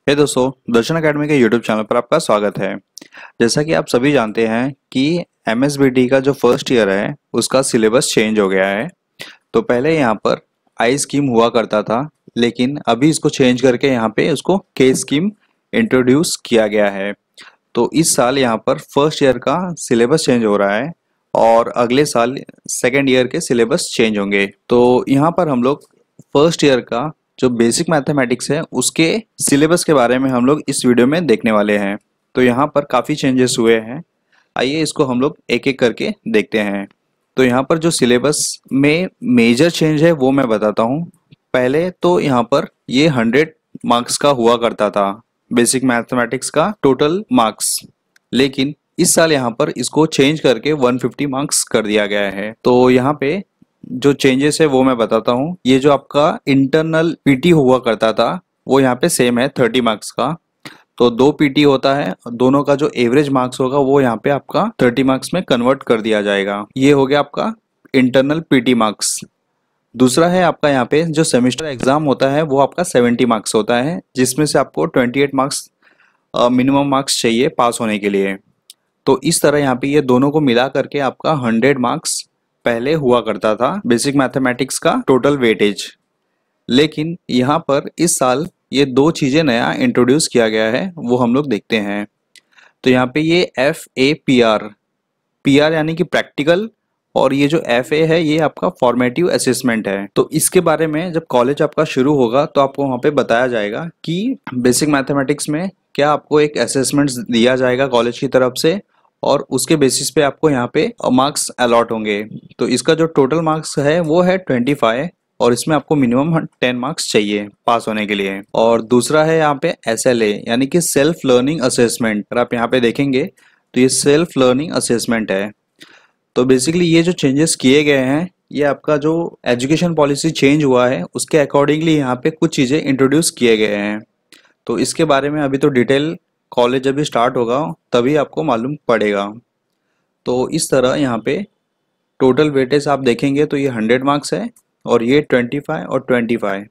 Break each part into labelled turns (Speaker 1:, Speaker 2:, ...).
Speaker 1: हे दोस्तों, दर्शन एकेडमी के YouTube channel पर आपका स्वागत है। जैसा कि आप सभी जानते हैं कि एमएसबीटी का जो फर्स्ट ईयर है उसका सिलेबस चेंज हो गया है। तो पहले यहाँ पर आई स्कीम हुआ करता था, लेकिन अभी इसको चेंज करके यहाँ पे उसको के स्कीम इंट्रोड्यूस किया गया है। तो इस साल यहाँ पर फर्स्ट ईयर का सिलेबस चेंज हो रहा है और अगले साल सेकेंड ईयर के सिलेबस चेंज होंगे। तो यहाँ पर हम लोग फर्स्ट ईयर का जो बेसिक मैथमेटिक्स है उसके सिलेबस के बारे में हम लोग इस वीडियो में देखने वाले हैं। तो यहाँ पर काफ़ी चेंजेस हुए हैं, आइए इसको हम लोग एक एक करके देखते हैं। तो यहाँ पर जो सिलेबस में मेजर चेंज है वो मैं बताता हूँ। पहले तो यहाँ पर ये 100 मार्क्स का हुआ करता था, बेसिक मैथमेटिक्स का टोटल मार्क्स, लेकिन इस साल यहाँ पर इसको चेंज करके 150 मार्क्स कर दिया गया है। तो यहाँ पे जो चेंजेस है वो मैं बताता हूँ। ये जो आपका इंटरनल पीटी हुआ करता था वो यहाँ पे सेम है 30 मार्क्स का। तो 2 पीटी होता है, दोनों का जो एवरेज मार्क्स होगा वो यहाँ पे आपका 30 मार्क्स में कन्वर्ट कर दिया जाएगा। ये हो गया आपका इंटरनल पीटी मार्क्स। दूसरा है आपका यहाँ पे जो सेमेस्टर एग्जाम होता है वो आपका 70 मार्क्स होता है, जिसमें से आपको 28 मार्क्स मिनिमम मार्क्स चाहिए पास होने के लिए। तो इस तरह यहाँ पे ये दोनों को मिला करके आपका 100 मार्क्स पहले हुआ करता था बेसिक मैथमेटिक्स का टोटल वेटेज। लेकिन यहाँ पर इस साल ये 2 चीजें नया इंट्रोड्यूस किया गया है, वो हम लोग देखते हैं। तो यहाँ पे ये FAPR, PR यानी कि प्रैक्टिकल, और ये जो FA है ये आपका फॉर्मेटिव असेसमेंट है। तो इसके बारे में जब कॉलेज आपका शुरू होगा तो आपको वहाँ पे बताया जाएगा कि बेसिक मैथमेटिक्स में क्या आपको एक असेसमेंट दिया जाएगा कॉलेज की तरफ से, और उसके बेसिस पे आपको यहाँ पे मार्क्स अलॉट होंगे। तो इसका जो टोटल मार्क्स है वो है 25, और इसमें आपको मिनिमम 10 मार्क्स चाहिए पास होने के लिए। और दूसरा है यहाँ पे SLA यानी कि सेल्फ लर्निंग असेसमेंट। अगर आप यहाँ पे देखेंगे तो ये सेल्फ लर्निंग असेसमेंट है। तो बेसिकली ये जो चेंजेस किए गए हैं, ये आपका जो एजुकेशन पॉलिसी चेंज हुआ है उसके अकॉर्डिंगली यहाँ पे कुछ चीज़ें इंट्रोड्यूस किए गए हैं। तो इसके बारे में अभी तो डिटेल कॉलेज अभी स्टार्ट होगा तभी आपको मालूम पड़ेगा। तो इस तरह यहाँ पे टोटल वेटेज आप देखेंगे तो ये 100 मार्क्स है, और ये 25 और 25,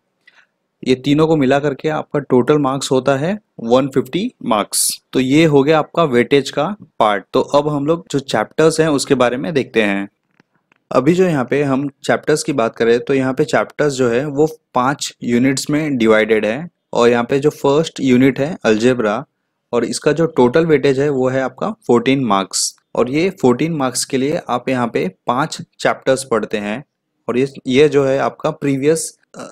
Speaker 1: ये तीनों को मिला करके आपका टोटल मार्क्स होता है 150 मार्क्स। तो ये हो गया आपका वेटेज का पार्ट। तो अब हम लोग जो चैप्टर्स हैं उसके बारे में देखते हैं। अभी जो यहाँ पे हम चैप्टर्स की बात करें तो यहाँ पे चैप्टर्स जो है वो 5 यूनिट्स में डिवाइडेड है। और यहाँ पे जो फर्स्ट यूनिट है अलजेब्रा, और इसका जो टोटल वेटेज है वो है आपका 14 मार्क्स। और ये 14 मार्क्स के लिए आप यहाँ पे 5 चैप्टर्स पढ़ते हैं। और ये जो है आपका प्रीवियस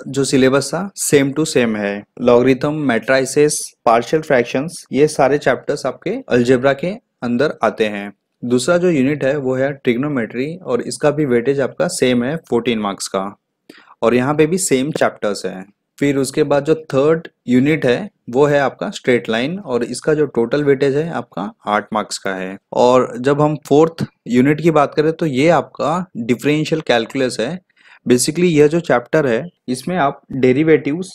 Speaker 1: जो सिलेबस था सेम टू सेम है। लॉगरिथम, मैट्राइसेस, पार्शियल फ्रैक्शंस, ये सारे चैप्टर्स आपके अलजेब्रा के अंदर आते हैं। दूसरा जो यूनिट है वो है ट्रिग्नोमेट्री, और इसका भी वेटेज आपका सेम है 14 मार्क्स का, और यहाँ पे भी सेम चैप्टर्स हैं। फिर उसके बाद जो थर्ड यूनिट है वो है आपका स्ट्रेट लाइन, और इसका जो टोटल वेटेज है आपका 8 मार्क्स का है। और जब हम फोर्थ यूनिट की बात करें तो ये आपका डिफरेंशियल कैलकुलस है। बेसिकली यह जो चैप्टर है इसमें आप डेरिवेटिव्स,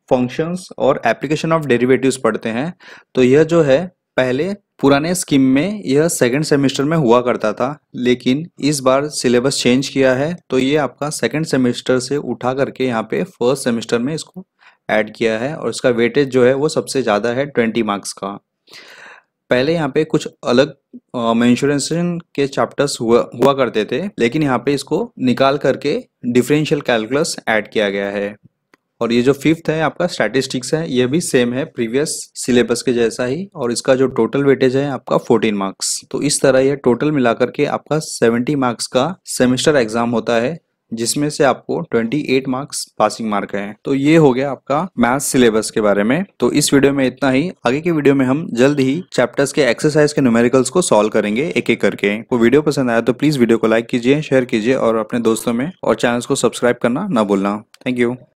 Speaker 1: फंक्शंस और एप्लीकेशन ऑफ डेरिवेटिव्स पढ़ते हैं। तो यह जो है पहले पुराने स्कीम में यह सेकंड सेमेस्टर में हुआ करता था, लेकिन इस बार सिलेबस चेंज किया है तो ये आपका सेकंड सेमेस्टर से उठा करके यहाँ पे फर्स्ट सेमेस्टर में इसको ऐड किया है। और इसका वेटेज जो है वो सबसे ज़्यादा है 20 मार्क्स का। पहले यहाँ पे कुछ अलग मेंसुरेशन के चैप्टर्स हुआ करते थे, लेकिन यहाँ पे इसको निकाल करके डिफरेंशियल कैलकुलस ऐड किया गया है। और ये जो फिफ्थ है आपका स्टैटिस्टिक्स है, ये भी सेम है प्रीवियस सिलेबस के जैसा ही, और इसका जो टोटल वेटेज है आपका 14 मार्क्स। तो इस तरह ये टोटल मिलाकर के आपका 70 मार्क्स का सेमेस्टर एग्जाम होता है, जिसमें से आपको 28 मार्क्स पासिंग मार्क है। तो ये हो गया आपका मैथ्स सिलेबस के बारे में। तो इस वीडियो में इतना ही। आगे की वीडियो में हम जल्द ही चैप्टर्स के एक्सरसाइज के न्यूमेरिकल्स को सॉल्व करेंगे एक एक करके। वो वीडियो पसंद आया तो प्लीज वीडियो को लाइक कीजिए, शेयर कीजिए और अपने दोस्तों में, और चैनल को सब्सक्राइब करना ना भूलना। Thank you.